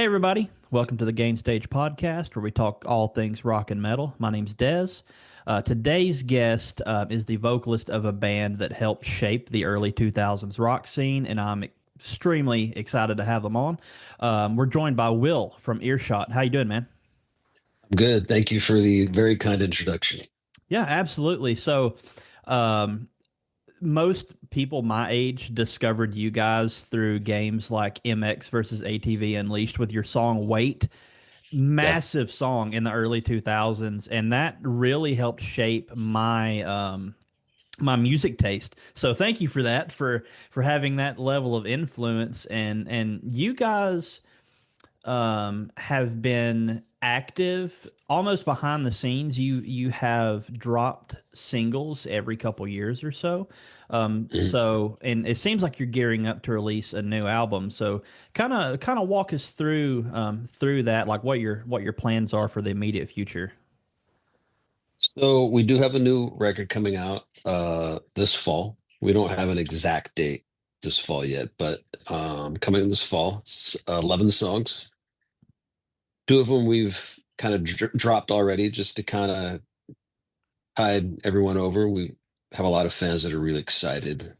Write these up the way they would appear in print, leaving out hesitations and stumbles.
Hey, everybody. Welcome to the Gain Stage podcast, where we talk all things rock and metal. My name's Dez. Today's guest is the vocalist of a band that helped shape the early 2000s rock scene, and I'm extremely excited to have them on. We're joined by Wil from Earshot. How you doing, man? Good. Thank you for the very kind introduction. Yeah, absolutely. So, um, most people my age discovered you guys through games like MX versus ATV Unleashed with your song Wait. Yeah. Massive song in the early 2000s, and that really helped shape my music taste. So thank you for that, for having that level of influence. And you guys have been active almost behind the scenes. You have dropped singles every couple years or so. Mhm. And it seems like you're gearing up to release a new album. So kind of walk us through that, like what your plans are for the immediate future. So we do have a new record coming out this fall. We don't have an exact date this fall yet, but coming this fall, it's 11 songs. Two of them we've kind of dropped already just to kind of tide everyone over. We have a lot of fans that are really excited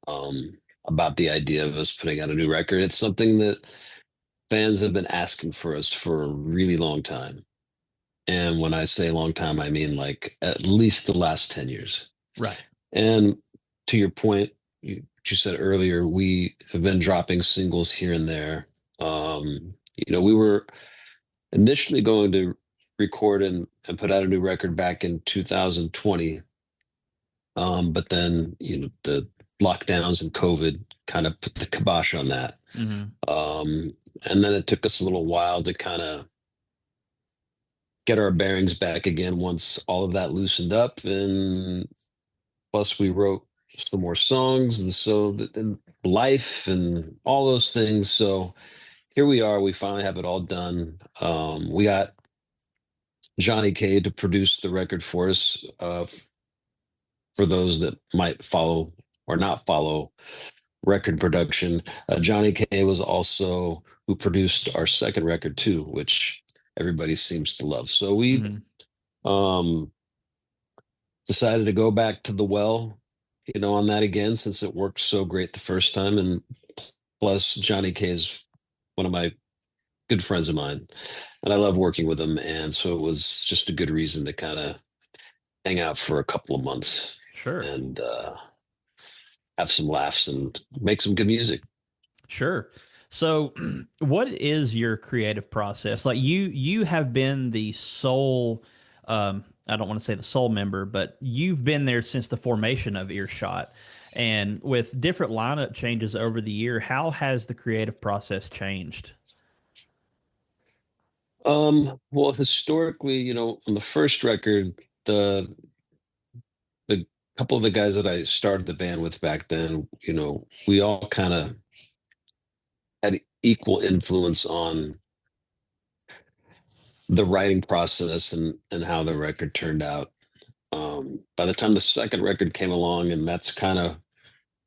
about the idea of us putting out a new record. It's something that fans have been asking for us for a really long time. And when I say long time, I mean like at least the last 10 years. Right. And to your point, you said earlier, we have been dropping singles here and there. We were initially going to record and put out a new record back in 2020. But then, the lockdowns and COVID kind of put the kibosh on that. Hmm. Um, and then it took us a little while to kind of get our bearings back again once all of that loosened up. And plus, we wrote some more songs, and so and life and all those things. So here we are. We finally have it all done. We got Johnny K to produce the record for us. For those that might follow or not follow record production, Johnny K was also who produced our second record too, which everybody seems to love. So we Hmm. um, decided to go back to the well, on that again since it worked so great the first time. And plus, Johnny K is one of my good friends of mine, and I love working with him. And so it was just a good reason to kind of hang out for a couple of months Sure. and have some laughs and make some good music. Sure. So, what is your creative process? Like you have been the sole, I don't want to say the sole member, but you've been there since the formation of Earshot. And with different lineup changes over the year, how has the creative process changed? Well, historically, on the first record, the the couple of the guys that I started the band with back then, we all kind of had equal influence on the writing process and how the record turned out. By the time the second record came along, and that's kind of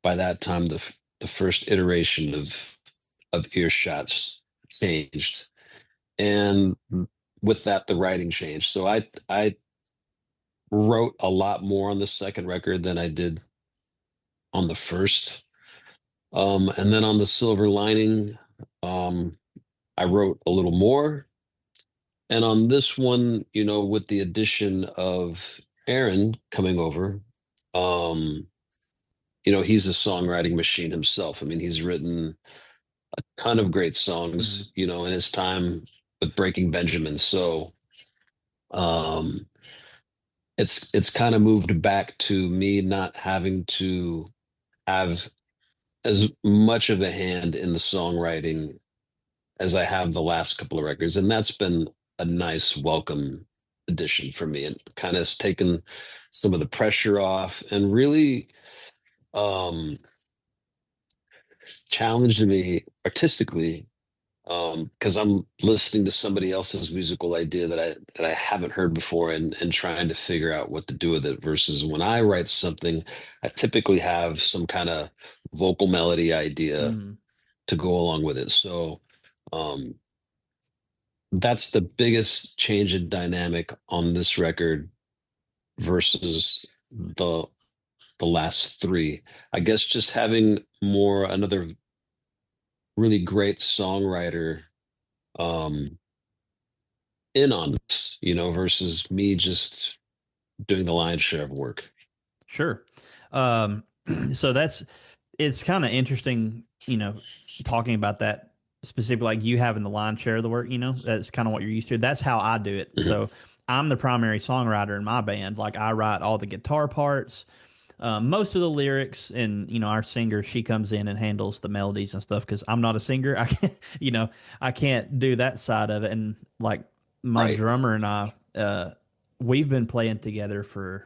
by that time the first iteration of Earshots changed, and with that the writing changed. So I wrote a lot more on the second record than I did on the first. And then on the Silver Lining, um, I wrote a little more. And on this one, with the addition of Aaron coming over, um, he's a songwriting machine himself. I mean, he's written a ton of great Hmm. songs, in his time with Breaking Benjamin. So um, it's kind of moved back to me not having to have as much of a hand in the songwriting as I have the last couple of records. And that's been a nice welcome addition for me. It kind of has taken some of the pressure off and really challenged me artistically, because I'm listening to somebody else's musical idea that I haven't heard before, and trying to figure out what to do with it. Versus when I write something, I typically have some kind of vocal melody idea Hmm. to go along with it. So, um, that's the biggest change in dynamic on this record versus the last three. I guess just having more another really great songwriter um in on this, versus me just doing the lion's share of work. Sure. Um, so it's kind of interesting, talking about that specifically, like you having the line share of the work, that's kind of what you're used to. That's how I do it. Mhm. So I'm the primary songwriter in my band. Like I write all the guitar parts, most of the lyrics, and our singer, she comes in and handles the melodies and stuff because I'm not a singer. I can't, I can't do that side of it. And like my Right. drummer and I, we've been playing together for,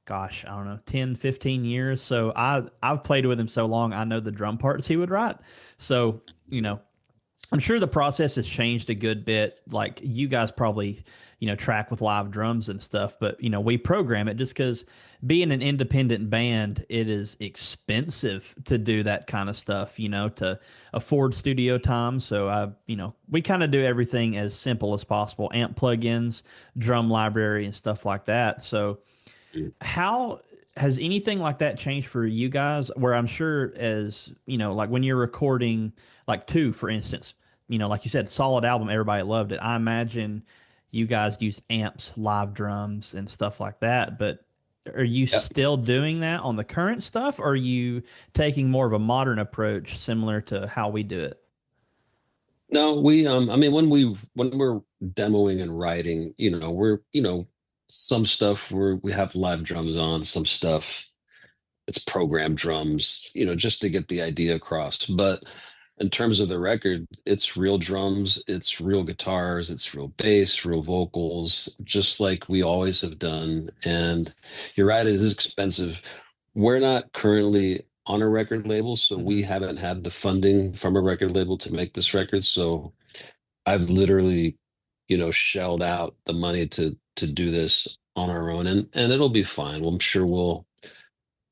gosh, I don't know, 10, 15 years. So I've played with him so long, I know the drum parts he would write. So, I'm sure the process has changed a good bit. Like you guys probably, track with live drums and stuff, but we program it just because being an independent band, it is expensive to do that kind of stuff, to afford studio time. So we kind of do everything as simple as possible, amp plugins, drum library and stuff like that. So Mm. how has anything like that changed for you guys? Where I'm sure, as like when you're recording, like two, for instance, like you said, solid album, everybody loved it. I imagine you guys use amps, live drums, and stuff like that. But are you Yeah. still doing that on the current stuff? Or are you taking more of a modern approach, similar to how we do it? No, I mean when we're demoing and writing, we're, some stuff we have live drums on, some stuff it's programmed drums, just to get the idea across. But in terms of the record, it's real drums, it's real guitars, it's real bass, real vocals, just like we always have done. And you're right, it is expensive. We're not currently on a record label, so we Mm-hmm. haven't had the funding from a record label to make this record. So I've literally, shelled out the money to do this on our own, and it'll be fine. Well, I'm sure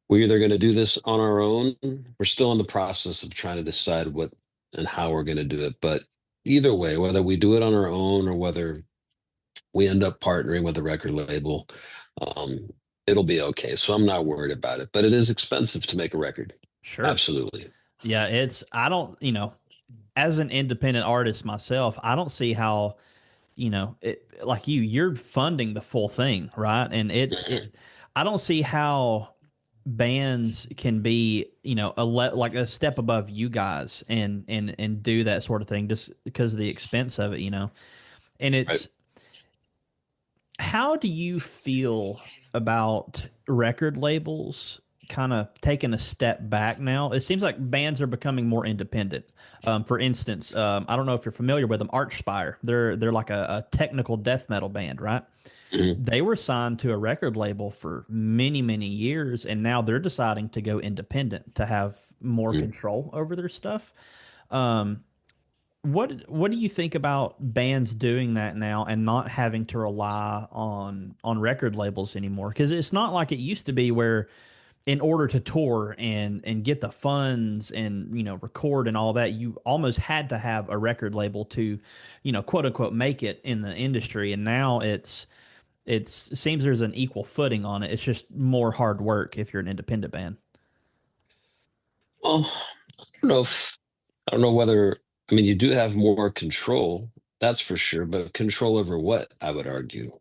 we're either going to do this on our own. We're still in the process of trying to decide what and how we're going to do it. But either way, whether we do it on our own or whether we end up partnering with a record label, um, it'll be okay. So I'm not worried about it. But it is expensive to make a record. Sure. Absolutely. Yeah, I don't, as an independent artist myself, I don't see how like you're funding the full thing, right? And I don't see how bands can be, like a step above you guys and do that sort of thing just because of the expense of it. And Right. it's, how do you feel about record labels kind of taking a step back now? It seems like bands are becoming more independent. For instance, I don't know if you're familiar with them, Archspire. They're like a technical death metal band, right? Mhm. They were signed to a record label for many, many years, and now they're deciding to go independent to have more Mhm. control over their stuff. Um, what do you think about bands doing that now and not having to rely on record labels anymore? Because it's not like it used to be where in order to tour and get the funds and record and all that, you almost had to have a record label to quote unquote make it in the industry. And now it seems there's an equal footing on it. It's just more hard work if you're an independent band. Well, I don't know whether, I mean, you do have more control, that's for sure, but control over what, I would argue.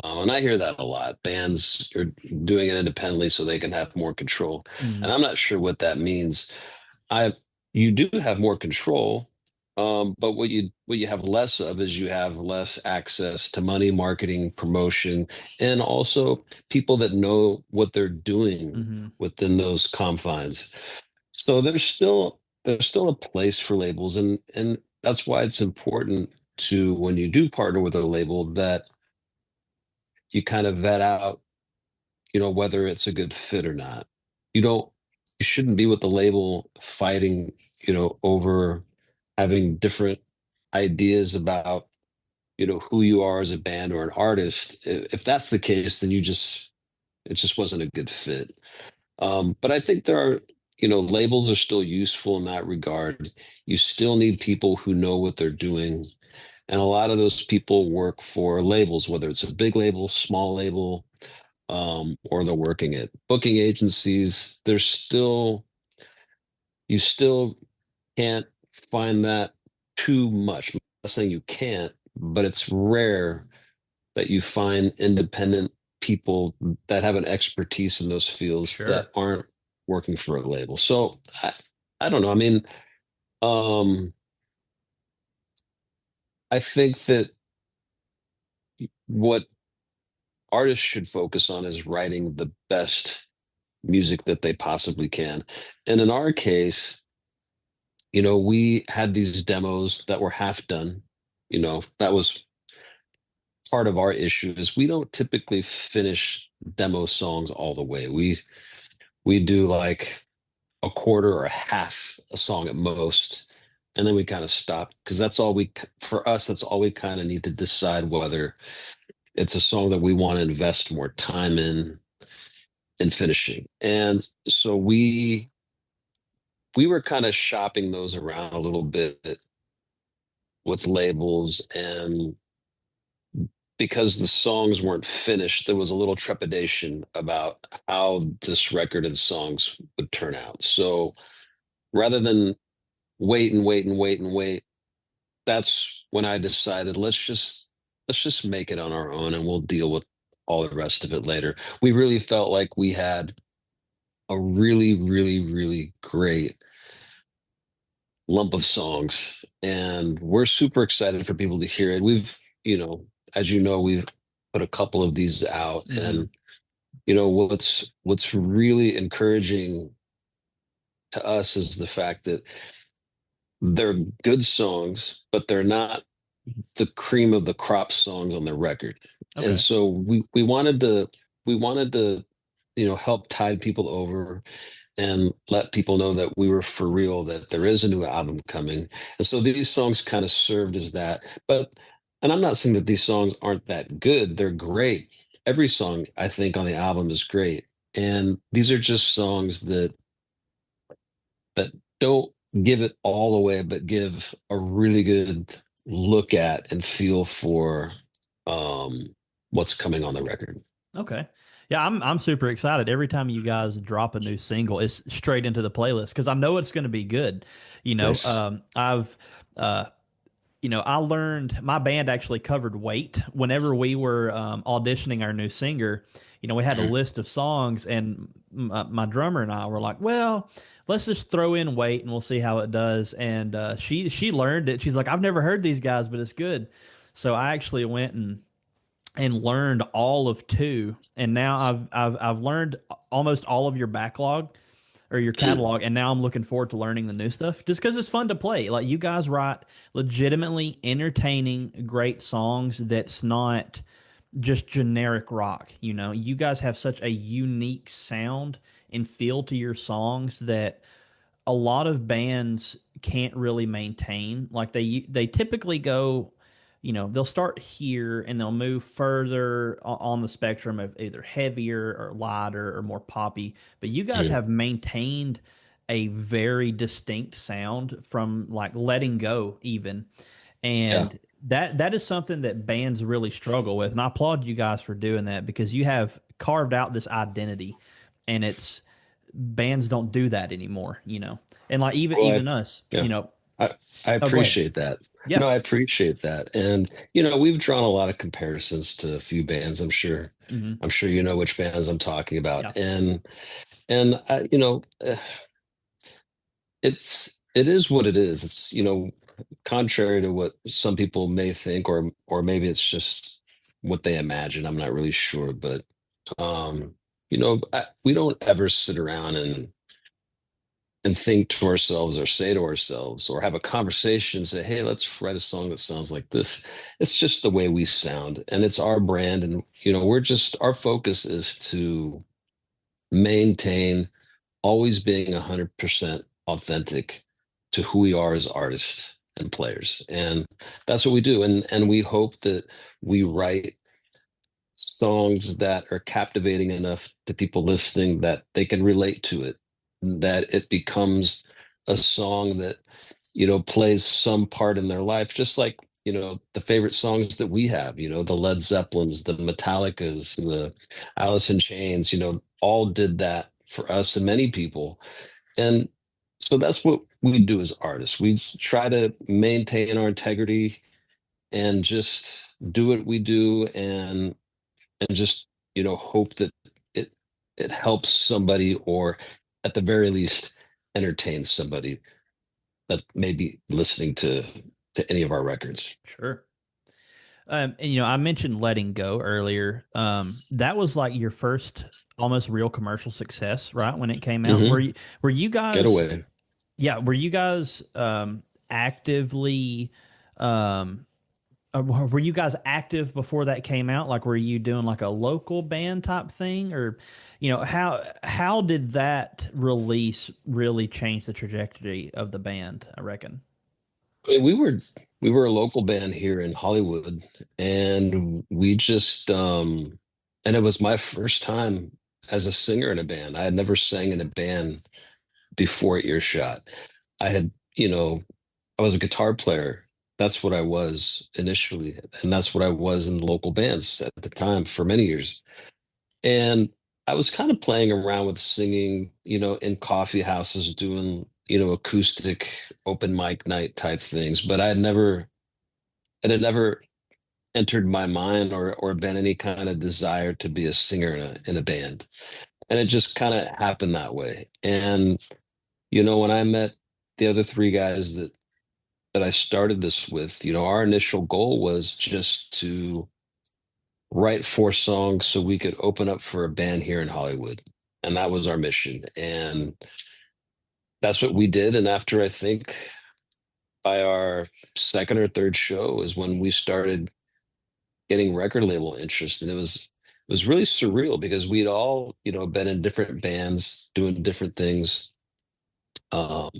And I hear that a lot. Bands are doing it independently so they can have more control. And Mm, I'm not sure what that means. I You do have more control, but what you have less of is you have less access to money, marketing, promotion, and also people that know what they're doing hmm. within those confines. So there's still a place for labels, and that's why it's important to, when you do partner with a label, that you kind of vet out, whether it's a good fit or not. You don't you shouldn't be with the label fighting, over having different ideas about, who you are as a band or an artist. If that's the case, then it just wasn't a good fit. But I think labels are still useful in that regard. You still need people who know what they're doing, And a lot of those people work for labels, whether it's a big label, small label, or they're working at booking agencies. There's still, you still can't find that too much. I'm not saying you can't, but it's rare that you find independent people that have an expertise in those fields that Sure. aren't working for a label. So I don't know. I mean, um, I think that what artists should focus on is writing the best music that they possibly can. And in our case, we had these demos that were half done. That was part of our issue is we don't typically finish demo songs all the way. We do like a quarter or a half a song at most, and then we kind of stop because for us, that's all we kind of need to decide whether it's a song that we want to invest more time in finishing. And so we were kind of shopping those around a little bit with labels, and because the songs weren't finished, there was a little trepidation about how this record and songs would turn out. So rather than wait and wait and wait and wait, that's when I decided let's just make it on our own and we'll deal with all the rest of it later. We really felt like we had a really, really, really great lump of songs, and we're super excited for people to hear it. As we've put a couple of these out, Hmm. and what's really encouraging to us is the fact that they're good songs, but they're not the cream of the crop songs on the record. And Okay. so we wanted to help tide people over and let people know that we were for real, that there is a new album coming. And so these songs kind of served as that. And I'm not saying that these songs aren't that good. They're great. Every song I think on the album is great. And these are just songs that don't give it all away, but give a really good look at and feel for what's coming on the record. Okay. Yeah, I'm super excited. Every time you guys drop a new single, it's straight into the playlist because I know it's going to be good. Nice. I've uh, I learned my band actually covered Weight whenever we were auditioning our new singer. We had a list of songs, and my drummer and I were like, "Well, let's just throw in Weight, and we'll see how it does." And she learned it. She's like, "I've never heard these guys, but it's good." So I actually went and learned all of two, and now I've learned almost all of your backlog or your catalog, and now I'm looking forward to learning the new stuff just because it's fun to play. Like you guys write legitimately entertaining, great songs that's not just generic rock. You guys have such a unique sound and feel to your songs that a lot of bands can't really maintain. Like they typically go, they'll start here and they'll move further on the spectrum of either heavier or lighter or more poppy. But you guys Mm. have maintained a very distinct sound from like letting go even. Yeah. And that is something that bands really struggle with. And I applaud you guys for doing that because you have carved out this identity, and it's bands don't do that anymore. And like even Well, even us, yeah. I, I oh, go ahead. appreciate that. Yeah. No, I appreciate that. And we've drawn a lot of comparisons to a few bands. I'm sure. Hmm. I'm sure you know which bands I'm talking about. Yeah. And it is what it is. It's contrary to what some people may think, or maybe it's just what they imagine. I'm not really sure, but we don't ever sit around and think to ourselves or say to ourselves or have a conversation and say, hey, let's write a song that sounds like this. It's just the way we sound, and it's our brand. And our focus is to maintain always being 100% authentic to who we are as artists and players. And that's what we do. And we hope that we write songs that are captivating enough to people listening that they can relate to it, that it becomes a song that plays some part in their life, just like the favorite songs that we have, the Led Zeppelins, the Metallicas, the Alice in Chains, all did that for us and many people. And so that's what we do as artists. We try to maintain our integrity and just do what we do, and just, hope that it it helps somebody, or at the very least entertains somebody that may be listening to any of our records. Sure. And I mentioned Letting Go earlier. That was like your first almost real commercial success, right? When it came out. Hmm. Were you guys Getaway. yeah, were you guys actively were you guys active before that came out? Like, were you doing like a local band type thing, or how did that release really change the trajectory of the band? I reckon. We were a local band here in Hollywood, and we just and it was my first time as a singer in a band. I had never sang in a band before Earshot. I had, I was a guitar player. That's what I was initially, and that's what I was in local bands at the time for many years. And I was kind of playing around with singing, in coffee houses, doing, acoustic open mic night type things, but it had never entered my mind, or been any kind of desire to be a singer in a band. And it just kind of happened that way. And when I met the other three guys that I started this with, our initial goal was just to write four songs so we could open up for a band here in Hollywood. And that was our mission. And that's what we did. And after, I think, by our second or third show is when we started getting record label interest. And it was really surreal because we'd all, been in different bands doing different things, um,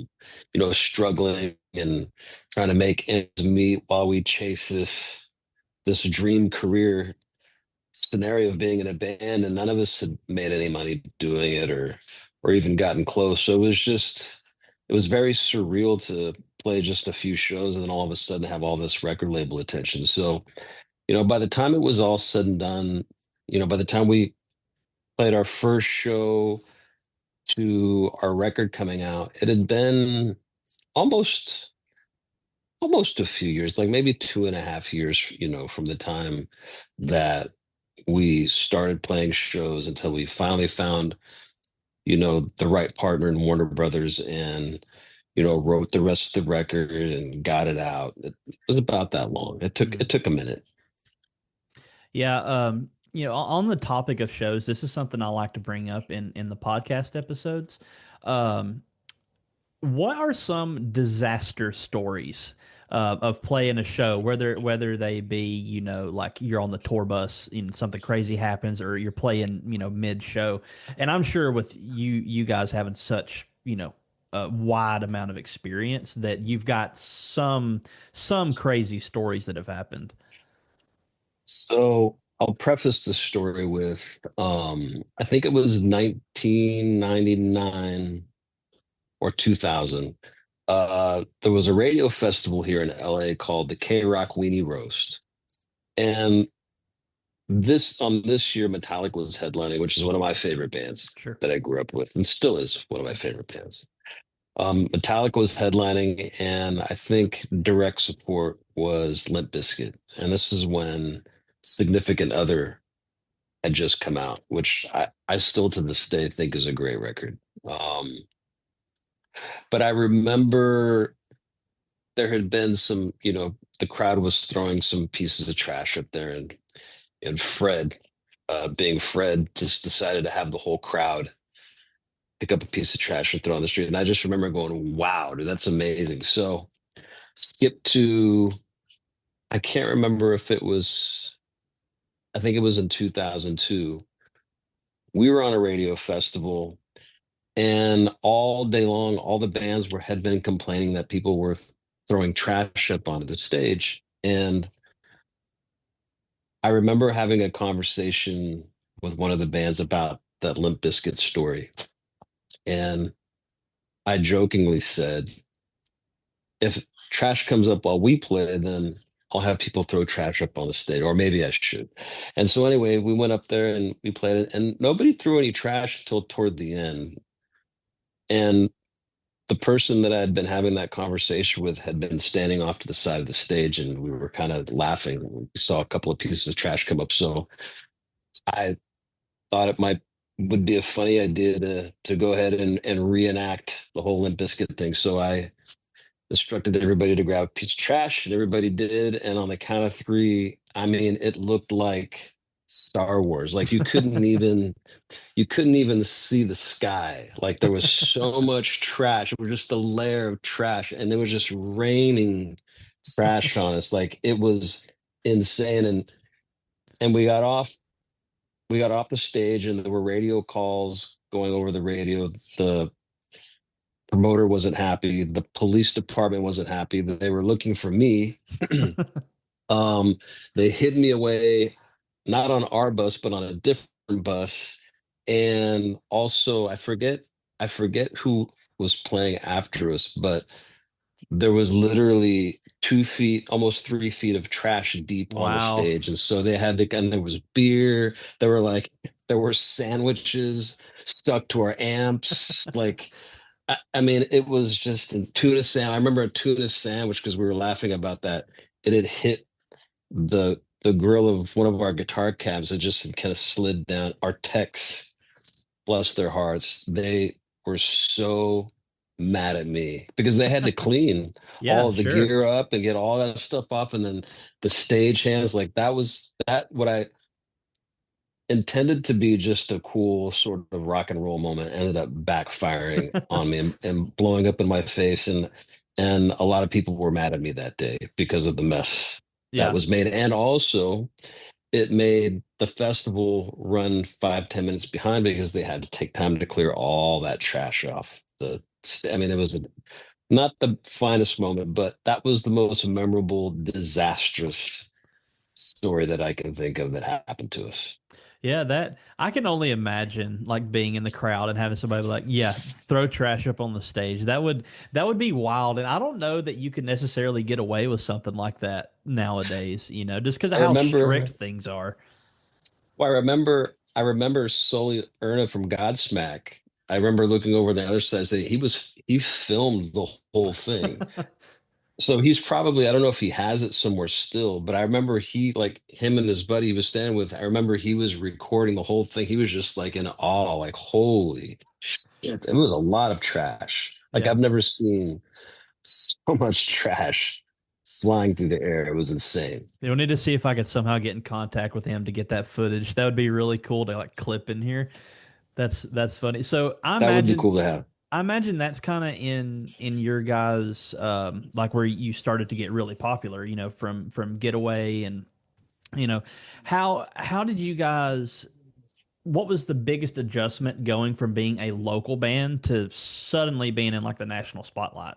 struggling and trying to make ends meet while we chase this dream career scenario of being in a band, and none of us had made any money doing it, or even gotten close. So it was very surreal to play just a few shows and then all of a sudden have all this record label attention. So, by the time it was all said and done, by the time we played our first show to our record coming out, it had been almost almost a few years, like maybe 2.5 years, from the time that we started playing shows until we finally found, the right partner in Warner Brothers, and, wrote the rest of the record and got it out. It was about that long. It took Mhm. it took a minute. Yeah, on the topic of shows, this is something I like to bring up in the podcast episodes. Um, what are some disaster stories of playing a show, whether they be like you're on the tour bus and something crazy happens, or you're playing mid show, and I'm sure with you guys having such a wide amount of experience that you've got some crazy stories that have happened. So I'll preface the story with, I think it was 1999 or 2000. There was a radio festival here in LA called the K Rock Weenie Roast. And this year, Metallica was headlining, which is one of my favorite bands Sure. that I grew up with, and still is one of my favorite bands. Metallica was headlining, and I think direct support was Limp Bizkit. And this is when Significant Other had just come out, which I still to this day think is a great record. Um, but I remember there had been some, the crowd was throwing some pieces of trash up there, and Fred, being Fred, just decided to have the whole crowd pick up a piece of trash and throw on the street. And I just remember going, "Wow, dude, that's amazing." So skip to, I can't remember if it was, I think it was in 2002. We were on a radio festival, and all day long, all the bands had been complaining that people were throwing trash up onto the stage. And I remember having a conversation with one of the bands about that Limp Bizkit story. And I jokingly said, if trash comes up while we play, then I'll have people throw trash up on the stage, or maybe I should. And so anyway, we went up there and we played it, and nobody threw any trash until toward the end. And the person that I had been having that conversation with had been standing off to the side of the stage, and we were kind of laughing. We saw a couple of pieces of trash come up, so I thought it might would be a funny idea to go ahead and reenact the whole Limp Bizkit thing. So I instructed everybody to grab a piece of trash, and everybody did. And on the count of three, I mean, it looked like Star Wars. Like you couldn't even see the sky. Like there was so much trash. It was just a layer of trash, and it was just raining trash on us. Like it was insane. And we got off the stage, and there were radio calls going over the radio. The promoter wasn't happy. The police department wasn't happy. They were looking for me. um, they hid me away, not on our bus, but on a different bus. And also, I forget who was playing after us, but there was literally 2 feet, almost 3 feet of trash deep on the Wow. stage. And so they had to, and there was beer. There were sandwiches stuck to our amps. Like, I mean, it was just a tuna sandwich. I remember a tuna sandwich because we were laughing about that. It had hit the grill of one of our guitar cabs. It just kind of slid down. Our techs, bless their hearts, they were so mad at me because they had to clean all Yeah, of the sure. gear up and get all that stuff off, and then the stage hands, like that what I intended to be just a cool sort of rock and roll moment ended up backfiring on me and blowing up in my face, and a lot of people were mad at me that day because of the mess that Yeah. was made. And also it made the festival run 5-10 minutes behind because they had to take time to clear all that trash off I mean, it was not the finest moment, but that was the most memorable disastrous story that I can think of that happened to us. Yeah, that I can only imagine like being in the crowd and having somebody be like, yeah, throw trash up on the stage. That would be wild. And I don't know that you could necessarily get away with something like that nowadays, just because of I how strict remember things are. Well, I remember Sully Erna from Godsmack. I remember looking over the other side, saying he filmed the whole thing. So he's probably, I don't know if he has it somewhere still, but I remember like him and his buddy he was standing with, I remember he was recording the whole thing. He was just like in awe, like, holy shit. It was a lot of trash. Like Yeah. I've never seen so much trash flying through the air. It was insane. You'll need to see if I could somehow get in contact with him to get that footage. That would be really cool to like clip in here. That's funny. So That would be cool to have. I imagine that's kind of in your guys like where you started to get really popular, from Getaway and you know how did you guys what was the biggest adjustment going from being a local band to suddenly being in like the national spotlight?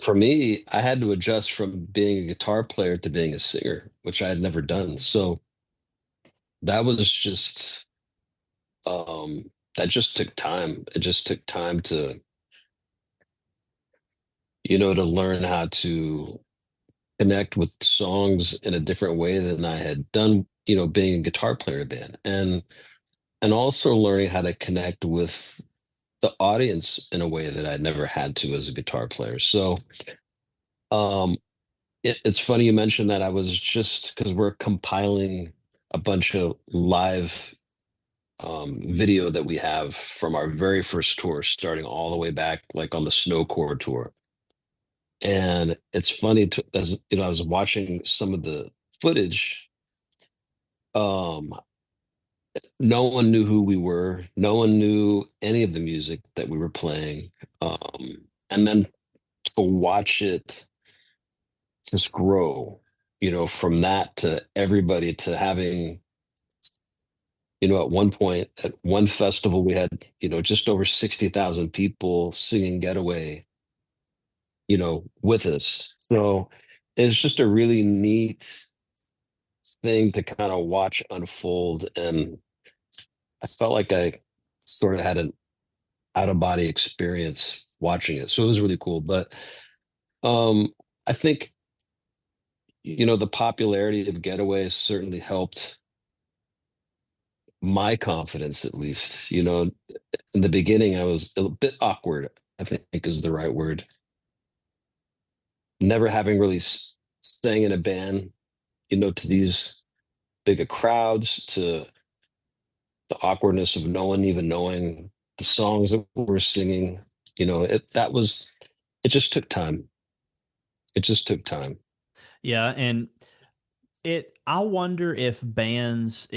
For me, I had to adjust from being a guitar player to being a singer, which I had never done. So that was just that just took time. It just took time to, to learn how to connect with songs in a different way than I had done, being a guitar player in a band. And also learning how to connect with the audience in a way that I'd never had to as a guitar player. So um it's funny you mentioned that. I was just because we're compiling a bunch of live video that we have from our very first tour, starting all the way back, like on the Snowcore tour. And it's funny as I was watching some of the footage. Um, no one knew who we were. No one knew any of the music that we were playing. And then to watch it just grow, from that to everybody to having, at one point at one festival, we had, just over 60,000 people singing Getaway, with us. So it's just a really neat thing to kind of watch unfold. And I felt like I sort of had an out of body experience watching it. So it was really cool. But um, I think the popularity of Getaway certainly helped my confidence, at least. In the beginning, I was a bit awkward, I think is the right word. Never having really sang in a band, to these bigger crowds, to the awkwardness of no one even knowing the songs that we're singing. It just took time. It just took time. Yeah, and I wonder if bands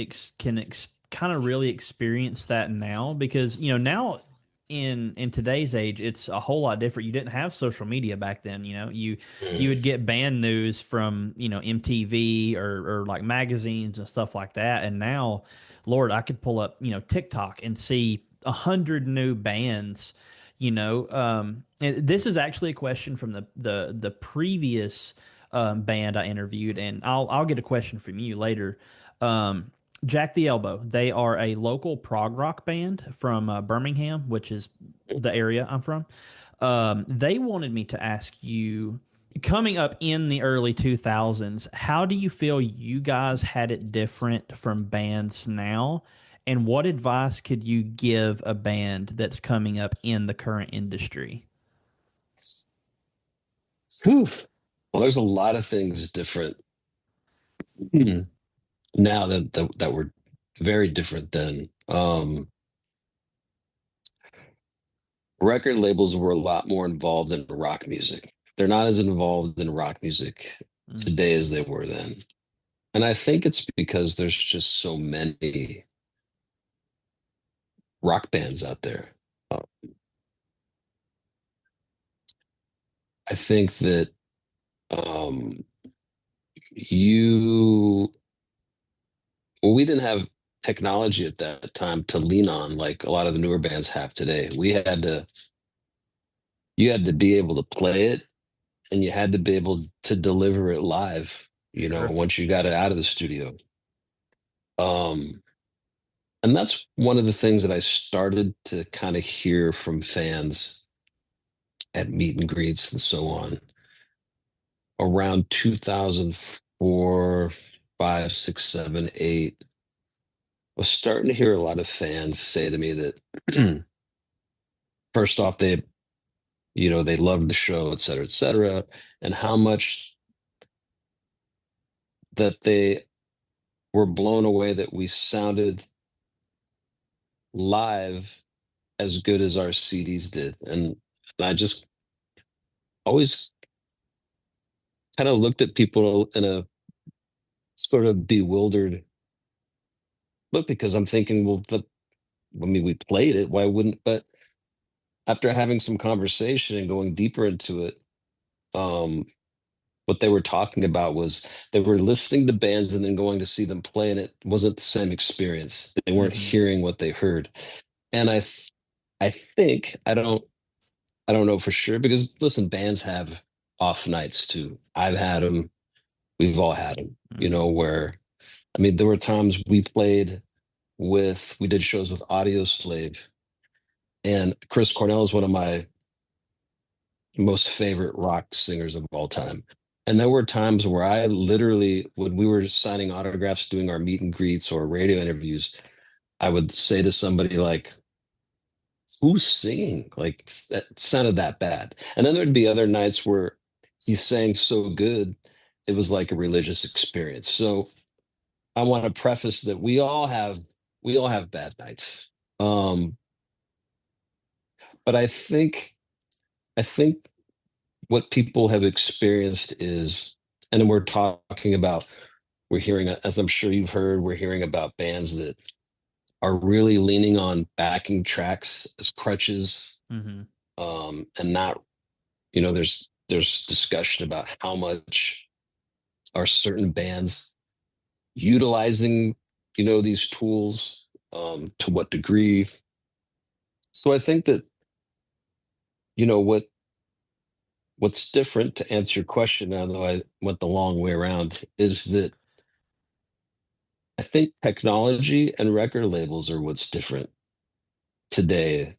kind of really experience that now, because now in today's age it's a whole lot different. You didn't have social media back then. You would Mm. get band news from MTV or like magazines and stuff like that, and now, Lord, I could pull up TikTok and see 100 new bands. And this is actually a question from the previous band I interviewed, and I'll get a question from you later. Um, Jack the Elbow. They are a local prog rock band from Birmingham, which is the area I'm from. They wanted me to ask you, coming up in the early 2000s, how do you feel you guys had it different from bands now? And what advice could you give a band that's coming up in the current industry? Whew. Well, there's a lot of things different now that were very different then. Record labels were a lot more involved in rock music. They're not as involved in rock music Mm, today as they were then. And I think it's because there's just so many rock bands out there. Uh, I think that um, you, well, we didn't have technology at that time to lean on like a lot of the newer bands have today. You had to be able to play it, and you had to be able to deliver it live, sure. once you got it out of the studio. Um, and that's one of the things that I started to kind of hear from fans at meet and greets and so on around 2004, 5, 6, 7, 8. I was starting to hear a lot of fans say to me that first off, they loved the show, et cetera, and how much that they were blown away that we sounded live as good as our CDs did. And I just always kind of looked at people in a sort of bewildered look, because I'm thinking, well, I mean, we played it. Why wouldn't? But after having some conversation and going deeper into it, um, what they were talking about was they were listening to bands and then going to see them play, and it wasn't the same experience. They weren't Hmm. hearing what they heard. And I think I don't know for sure, because listen, bands have off nights too. I've had them. We've all had them. Hmm. Where I mean, there were times we did shows with Audio Slave, and Chris Cornell is one of my most favorite rock singers of all time. And there were times where I literally, when we were signing autographs, doing our meet and greets or radio interviews, I would say to somebody like, "Who's singing? Like that sounded that bad." And then there'd be other nights where he sang so good, it was like a religious experience. So I want to preface that we all have bad nights. Um, but I think what people have experienced is, and then we're hearing, as I'm sure you've heard, we're hearing about bands that are really leaning on backing tracks as crutches, Hmm. and not, there's discussion about how much are certain bands utilizing, these tools, to what degree. So I think that, what's different, to answer your question, although I went the long way around, is that I think technology and record labels are what's different today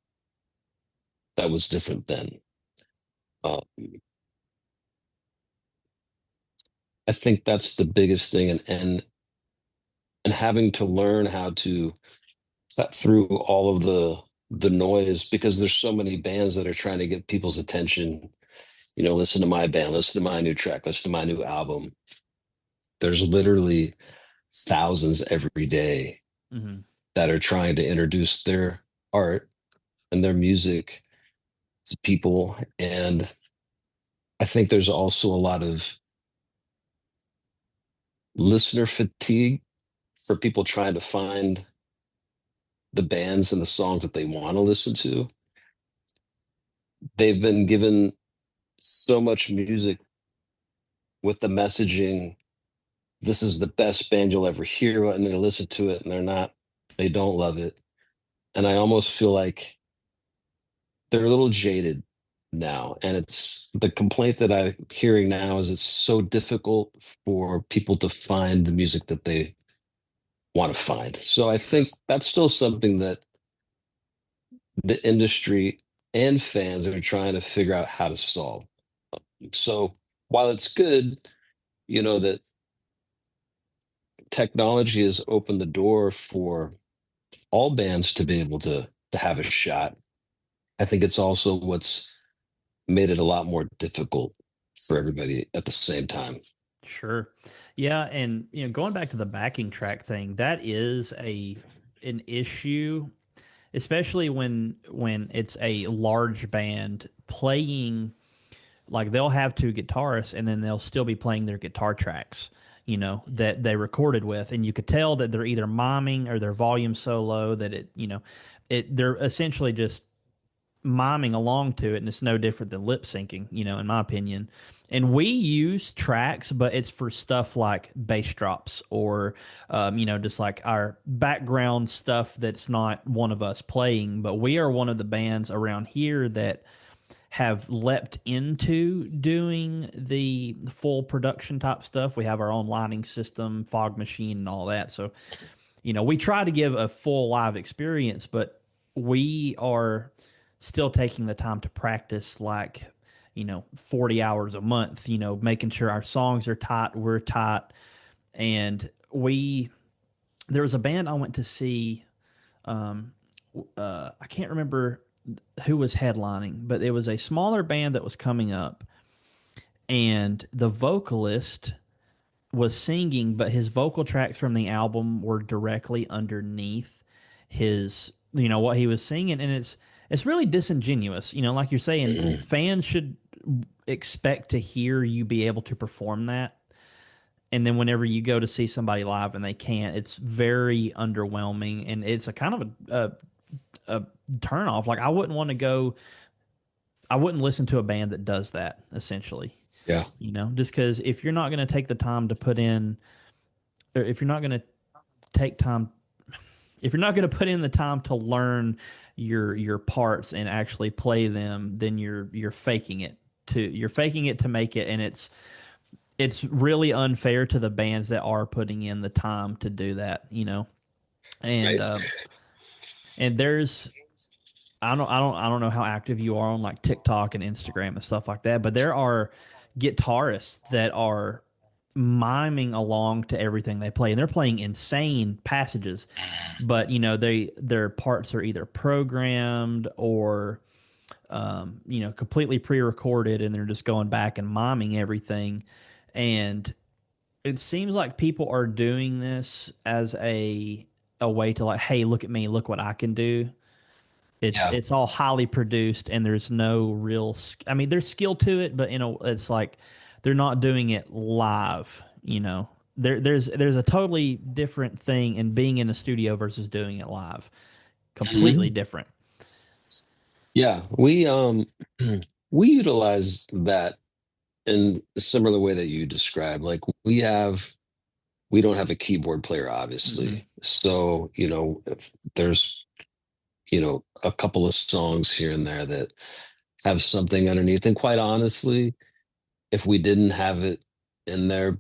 that was different then. Uh, I think that's the biggest thing, and having to learn how to cut through all of the noise, because there's so many bands that are trying to get people's attention. Listen to my band, listen to my new track, listen to my new album. There's literally thousands every day Hmm. that are trying to introduce their art and their music to people. And I think there's also a lot of listener fatigue for people trying to find the bands and the songs that they want to listen to. They've been given so much music with the messaging, this is the best band you'll ever hear, and they listen to it and they don't love it. And I almost feel like they're a little jaded now. And it's the complaint that I'm hearing now is it's so difficult for people to find the music that they want to find. So I think that's still something that the industry and fans are trying to figure out how to solve. So while it's good, that technology has opened the door for all bands to be able to have a shot, I think it's also what's made it a lot more difficult for everybody at the same time. Sure. Yeah, and going back to the backing track thing, that is an issue, especially when it's a large band playing. Like, they'll have two guitarists and then they'll still be playing their guitar tracks, that they recorded with, and you could tell that they're either miming or their volume so low that they're essentially just miming along to it, and it's no different than lip syncing, in my opinion. And we use tracks, but it's for stuff like bass drops or, just like our background stuff that's not one of us playing. But we are one of the bands around here that have leapt into doing the full production type stuff. We have our own lighting system, fog machine, and all that. So, we try to give a full live experience, but we are still taking the time to practice, like, 40 hours a month, making sure our songs are tight, we're tight. And there was a band I went to see. Um, I can't remember who was headlining, but it was a smaller band that was coming up, and the vocalist was singing, but his vocal tracks from the album were directly underneath his, what he was singing, and it's really disingenuous. Like you're saying, Mhm. fans should expect to hear you be able to perform that. And then whenever you go to see somebody live and they can't, it's very underwhelming, and it's a kind of a turn off. Like, I wouldn't listen to a band that does that, essentially. Yeah. Just because if you're not going to take the time to put in, or if you're not going to take time, if you're not going to put in the time to learn your parts and actually play them, then you're faking it to make it, and it's really unfair to the bands that are putting in the time to do that. And Right. and there's I don't know how active you are on like TikTok and Instagram and stuff like that, but there are guitarists that are miming along to everything they play, and they're playing insane passages. But their parts are either programmed or completely pre-recorded, and they're just going back and miming everything. And it seems like people are doing this as a way to, like, hey, look at me, look what I can do. it's Yeah. it's all highly produced, and there's no real. I mean, there's skill to it, but it's like they're not doing it live. There's a totally different thing in being in a studio versus doing it live. Completely Mhm. different. Yeah. We we utilize that in a similar way that you described. Like we don't have a keyboard player, Hmm. obviously. So, if there's, a couple of songs here and there that have something underneath. And quite honestly, if we didn't have it in there,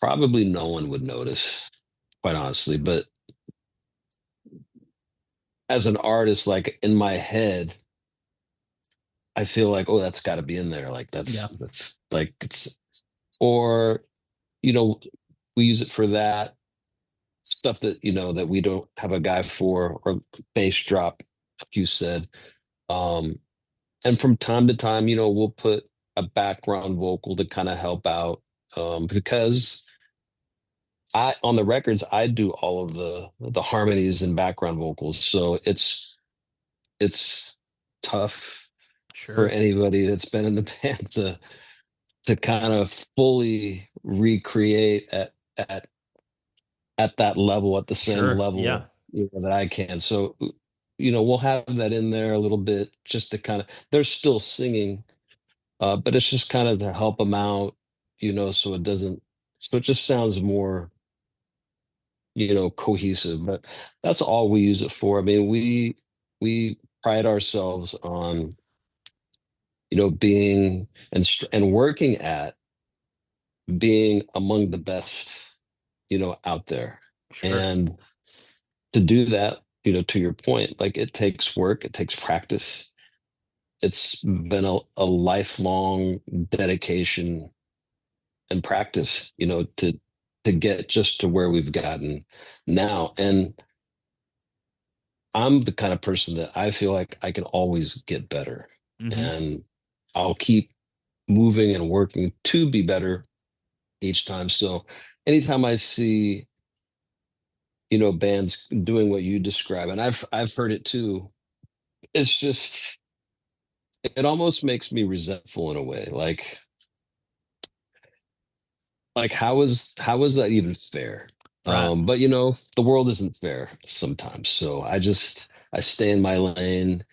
probably no one would notice, quite honestly. But as an artist, like in my head, I feel like, oh, that's got to be in there. Like Yeah. that's like it's, or you know, we use it for that stuff that, that we don't have a guy for, or bass drop, like you said. Um, and from time to time, we'll put a background vocal to kind of help out. Because on the records, I do all of the harmonies and background vocals. So it's tough for Sure. anybody that's been in the band to kind of fully recreate at at that level, at the same Sure. Yeah. level, that I can. So, we'll have that in there a little bit just to kind of, they're still singing, but it's just kind of to help them out, so it doesn't, so it just sounds more, cohesive. But that's all we use it for. I mean, we pride ourselves on, being and working at being among the best, out there. Sure. And to do that, to your point, like it takes work, it takes practice. It's been a lifelong dedication and practice, to get just to where we've gotten now. And I'm the kind of person that I feel like I can always get better. Hmm. And I'll keep moving and working to be better each time. So anytime I see, bands doing what you describe, and I've heard it too, it's just it almost makes me resentful in a way. Like how is that even fair? Right. But the world isn't fair sometimes. So I stay in my lane,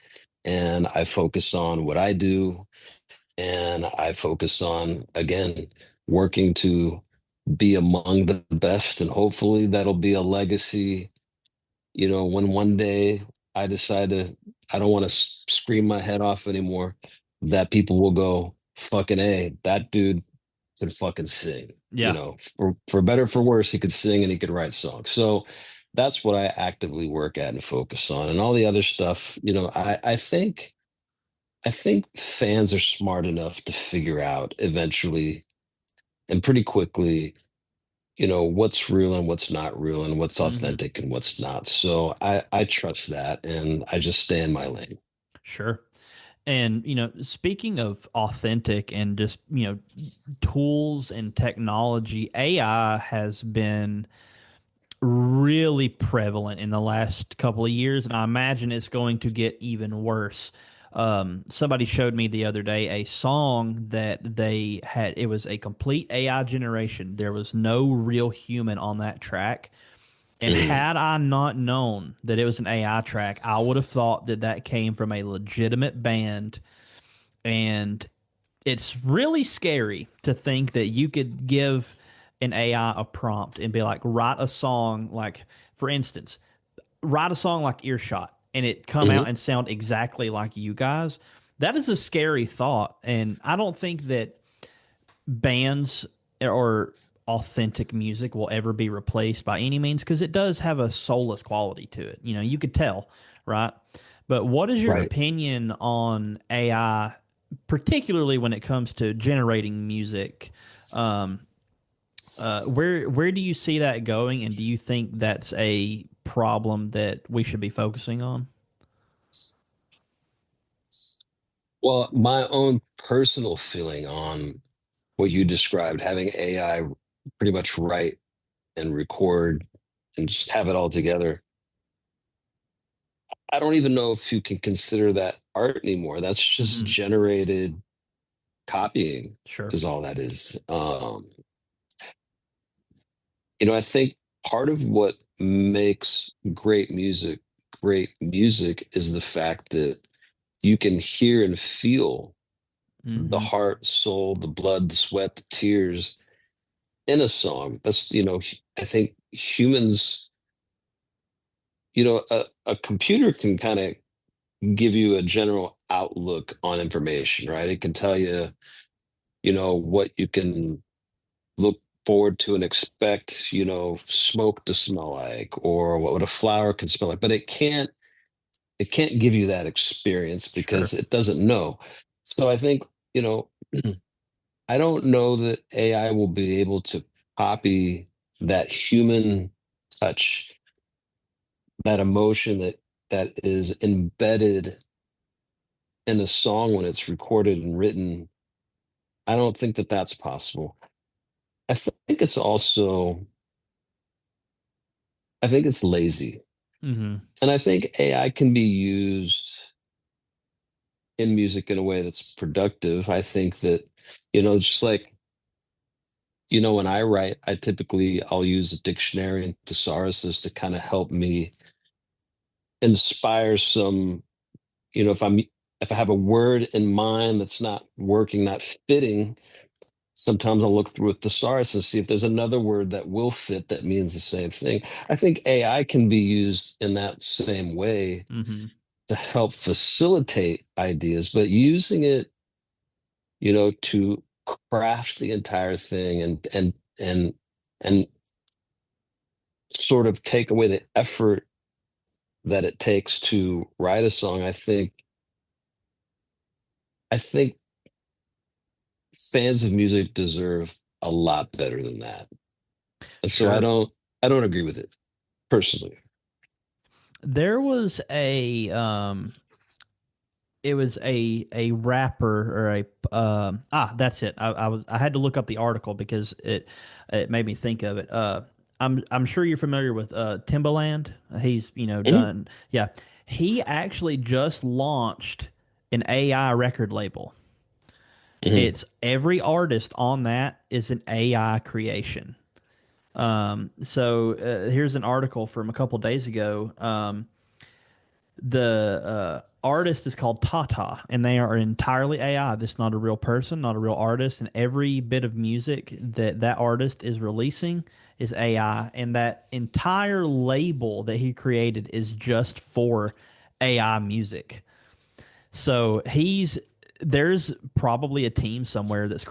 and I focus on what I do, and I focus on, again, working to be among the best, and hopefully that'll be a legacy, when one day I decide I don't want to scream my head off anymore, that people will go, fucking A, that dude could fucking sing. Yeah. For better, for worse, he could sing and he could write songs. So that's what I actively work at and focus on. And all the other stuff, I think fans are smart enough to figure out eventually and pretty quickly, what's real and what's not real, and what's Hmm. authentic and what's not. So I trust that, and I just stay in my lane. Sure. And, speaking of authentic and just, tools and technology, AI has been really prevalent in the last couple of years, and I imagine it's going to get even worse. Somebody showed me the other day a song that they had. It was a complete AI generation. There was no real human on that track. And Mhm. had I not known that it was an AI track, I would have thought that that came from a legitimate band. And it's really scary to think that you could give an AI a prompt and be like, write a song, like, for instance, write a song like Earshot, and it come Mhm. out and sound exactly like you guys. That is a scary thought. And I don't think that bands or authentic music will ever be replaced by any means, because it does have a soulless quality to it. You could tell, right? But what is your Right. opinion on AI, particularly when it comes to generating music? Um, where do you see that going, and do you think that's a problem that we should be focusing on? Well, my own personal feeling on what you described, having AI pretty much write and record and just have it all together. I don't even know if you can consider that art anymore. That's just Hmm. generated copying, Sure. is all that is. I think part of what makes great music is the fact that you can hear and feel the Hmm. heart, soul, the blood, the sweat, the tears in a song. I think humans, a computer can kind of give you a general outlook on information, right? It can tell you, what you can look forward to and expect, smoke to smell like, or what a flower can smell like, but it can't give you that experience Sure. because it doesn't know. So I think, you know, I don't know that AI will be able to copy that human touch, that emotion that is embedded in a song when it's recorded and written. I don't think that that's possible. I think it's also, I think it's lazy. Mm-hmm. And I think AI can be used in music in a way that's productive. I think that, just like, when I write, I'll use a dictionary and thesauruses to kind of help me inspire some, if I have a word in mind that's not working, not fitting, sometimes I'll look through a thesaurus and see if there's another word that will fit that means the same thing. I think AI can be used in that same way Mm-hmm. to help facilitate ideas, but using it, to craft the entire thing and sort of take away the effort that it takes to write a song, I think fans of music deserve a lot better than that. And so I Sure. don't I don't agree with it personally. There was a it was a rapper or a that's it. I had to look up the article because it made me think of it. I'm sure you're familiar with Timbaland. He's Mhm, done, yeah. He actually just launched an AI record label. mhm, It's every artist on that is an AI creation. So here's an article from a couple days ago. The artist is called Tata, and they are entirely AI. This is not a real person, not a real artist, and every bit of music that artist is releasing is AI, and that entire label that he created is just for AI music. So there's probably a team somewhere that's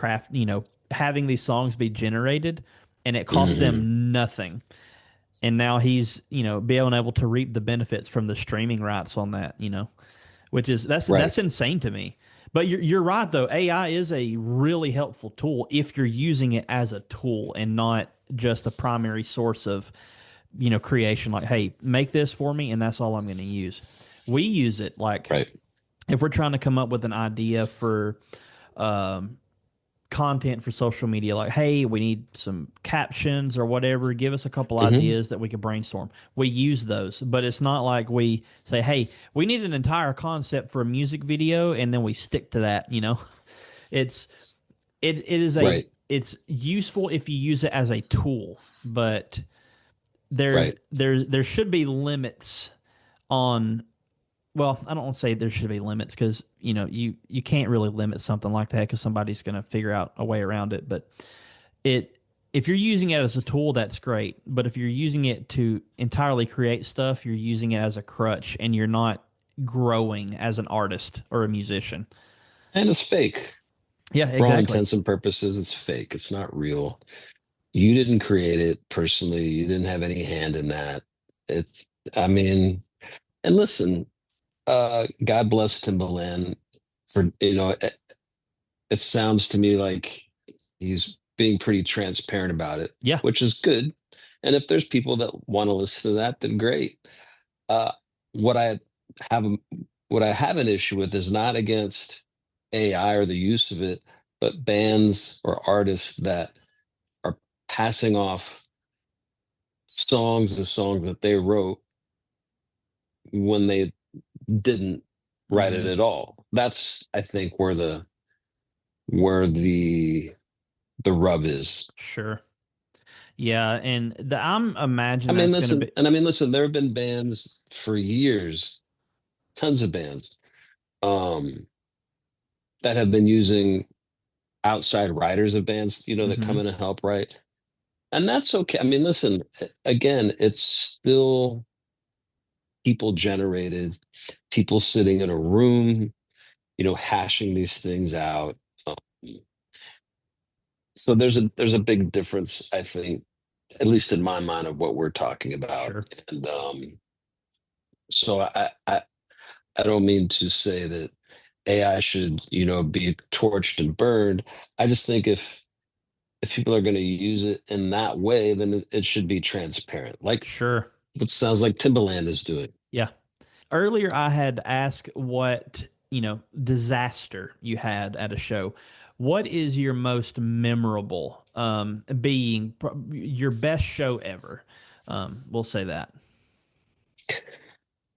having these songs be generated, and it costs mhm. them nothing, and now he's being able to reap the benefits from the streaming rights on that, which is Right, that's insane to me. But you're right though, AI is a really helpful tool if you're using it as a tool and not just the primary source of creation. Like, hey, make this for me and that's all I'm going to use. We use it like right. if we're trying to come up with an idea for um, content for social media, like, hey, we need some captions or whatever, give us a couple Mhm. ideas that we could brainstorm. We use those, but it's not like we say, hey, we need an entire concept for a music video and then we stick to that. it's Right, it's useful if you use it as a tool, but right. there should be limits on, well, I don't want to say there should be limits because you can't really limit something like that because somebody's going to figure out a way around it. But it if you're using it as a tool, that's great. But if you're using it to entirely create stuff, you're using it as a crutch, and you're not growing as an artist or a musician. And it's fake. Yeah, For all exactly. intents and purposes, it's fake. It's not real. You didn't create it personally. You didn't have any hand in that. It, I mean, and listen, God bless Timbaland for, it sounds to me like he's being pretty transparent about it, Yeah, which is good. And if there's people that want to listen to that, then great. Uh, what I have what I have an issue with is not against AI or the use of it, but bands or artists that are passing off songs as songs that they wrote when they didn't write it hmm, at all. That's, I think, where the rub is. sure. Yeah, and I'm I imagine mean, that's going to listen, be. and I mean, listen, there have been bands for years, tons of bands, um, that have been using outside writers of bands, that come Hmm. in and help write. And that's okay. I mean, listen, again, it's still people generated, people sitting in a room, hashing these things out. Um, so there's a big difference, I think, at least in my mind, of what we're talking about. Sure. And so I don't mean to say that AI should, be torched and burned. I just think if people are going to use it in that way, then it should be transparent, like Sure. it sounds like Timbaland is doing. Yeah. Earlier, I had asked what, disaster you had at a show. What is your most memorable, being your best show ever? We'll say that.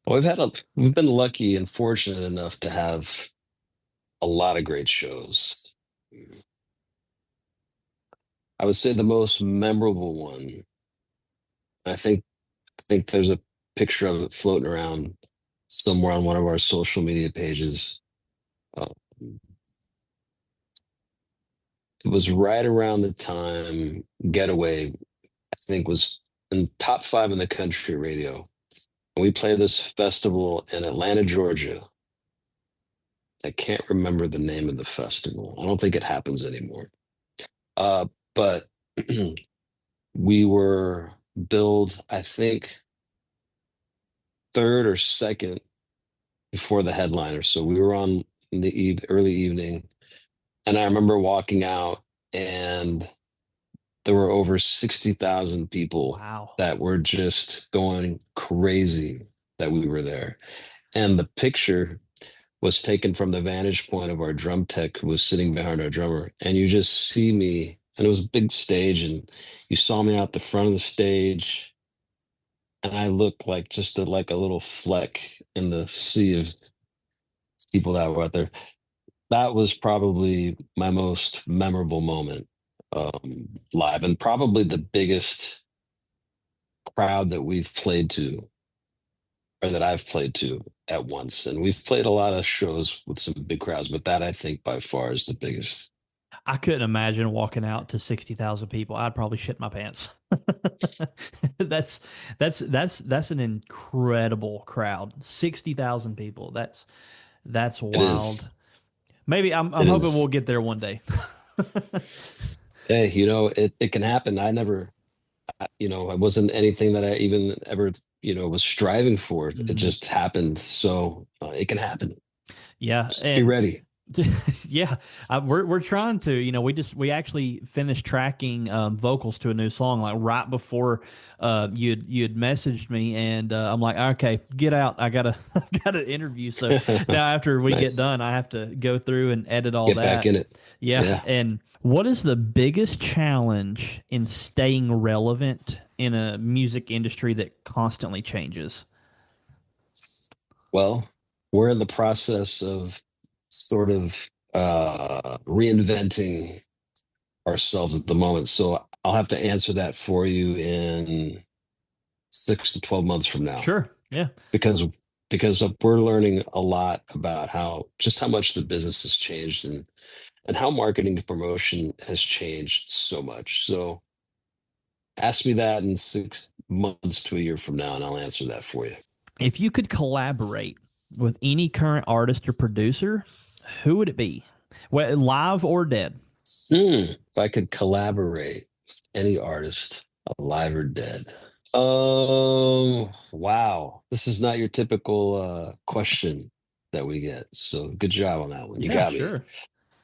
Well, we've been lucky and fortunate enough to have a lot of great shows. I would say the most memorable one, I think there's a picture of it floating around somewhere on one of our social media pages. Uh, it was right around the time Getaway, I think, was in top five in the country radio. And we played this festival in Atlanta, Georgia. I can't remember the name of the festival. I don't think it happens anymore. But we were billed, I think, third or second before the headliner. So we were on the early evening, and I remember walking out, and there were over 60,000 people Wow. that were just going crazy that we were there. And the picture was taken from the vantage point of our drum tech who was sitting behind our drummer. And you just see me, and it was a big stage, and you saw me out the front of the stage, and I looked like just like a little fleck in the sea of people that were out there. That was probably my most memorable moment live, and probably the biggest crowd that we've played to, or that I've played to at once. And we've played a lot of shows with some big crowds, but that I think by far is the biggest. I couldn't imagine walking out to 60,000 people. I'd probably shit my pants. that's that's an incredible crowd. 60,000 people. That's It wild. is. Maybe I'm It hoping we'll is. get there one day. Hey, it can happen. I wasn't anything that I even ever, was striving for. It Mhm. just happened. So it can happen. Yeah, Just be and ready. yeah, we're trying to. We actually finished tracking vocals to a new song like right before you'd messaged me, and I'm like, okay, get out. I gotta I got an interview. So now after we get Nice. done, I have to go through and edit all Get back in that. it. Yeah, Yeah. and what is the biggest challenge in staying relevant in a music industry that constantly changes? Well, we're in the process of sort of reinventing ourselves at the moment. So I'll have to answer that for you in 6 to 12 months from now, Sure. Yeah. because we're learning a lot about how much the business has changed, and how marketing and promotion has changed so much. So ask me that in 6 months to a year from now, and I'll answer that for you. If you could collaborate with any current artist or producer, who would it be? Well, live or dead? If I could collaborate with any artist, alive or dead. Wow. This is not your typical question that we get. So good job on that one. You Yeah, got me. sure.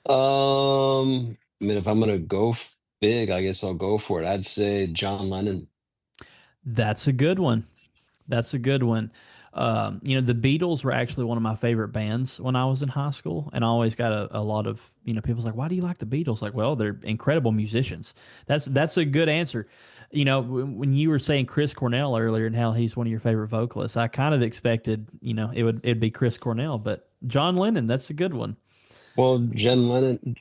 I mean, if I'm gonna go big, I guess I'll go for it. I'd say John Lennon. That's a good one. That's a good one. The Beatles were actually one of my favorite bands when I was in high school, and I always got a lot of people's like, "Why do you like the Beatles?" Like, well, they're incredible musicians. That's a good answer. When you were saying Chris Cornell earlier and how he's one of your favorite vocalists, I kind of expected it'd be Chris Cornell, but John Lennon. That's a good one. Well, John Lennon,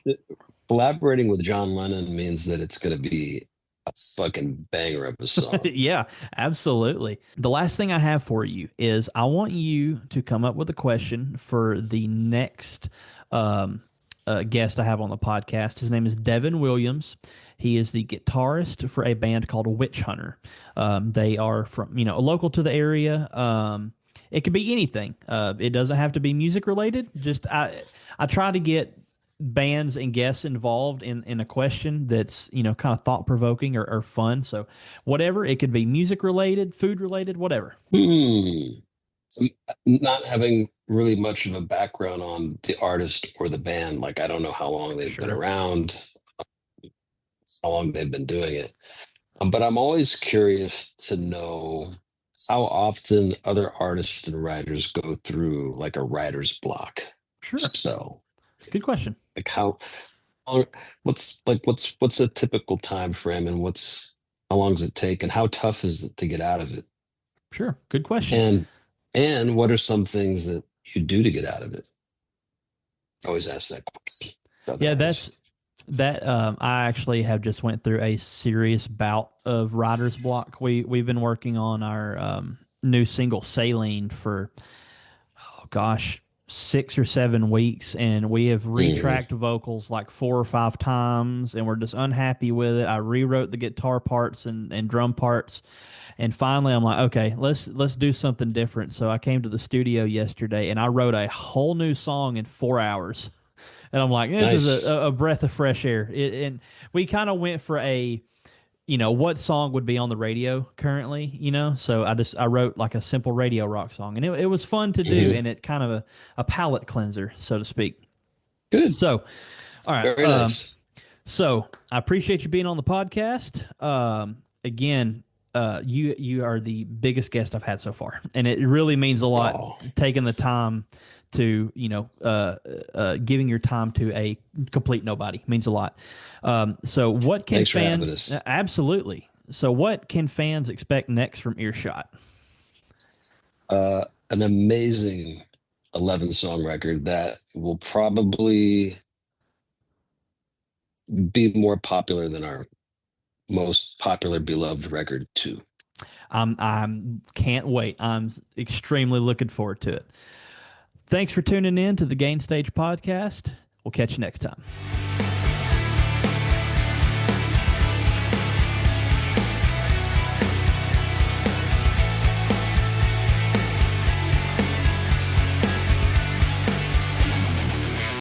collaborating with John Lennon means that it's gonna be a fucking banger of a song. Yeah, absolutely. The last thing I have for you is I want you to come up with a question for the next guest I have on the podcast. His name is Devin Williams. He is the guitarist for a band called Witch Hunter. They are from, local to the area. It could be anything. It doesn't have to be music related. I try to get bands and guests involved in a question that's kind of thought provoking or fun. So whatever it could be, music related, food related, whatever. Hmm. Not having really much of a background on the artist or the band, like I don't know how long they've been Sure. around. how long they've been doing it. But I'm always curious to know how often other artists and writers go through like a writer's block Sure. spell. Good question. Like long- what's a typical time frame, and how long does it take, and how tough is it to get out of it? Sure. Good question. And what are some things that you do to get out of it? I always ask that question to other Yeah, artists. I actually have just went through a serious bout of writer's block. We've been working on our new single Saline for, oh gosh, 6 or 7 weeks, and we have Mhm. retracked vocals like 4 or 5 times, and we're just unhappy with it. I rewrote the guitar parts and drum parts, and finally I'm like, okay, let's do something different. So I came to the studio yesterday and I wrote a whole new song in 4 hours. And I'm like, this is Nice. a breath of fresh air. And we kind of went for what song would be on the radio currently, So I wrote like a simple radio rock song, and it was fun to do, Hmm. and it kind of a palate cleanser, so to speak. Good. So, all right. Very nice. So I appreciate you being on the podcast. Again, you are the biggest guest I've had so far, and it really means a lot Oh, taking the time to giving your time to a complete nobody means a lot. So what can thanks for having fans us. absolutely? So what can fans expect next from Earshot? An amazing 11 song record that will probably be more popular than our most popular beloved record too. I'm can't wait. I'm extremely looking forward to it. Thanks for tuning in to the Gain Stage podcast. We'll catch you next time.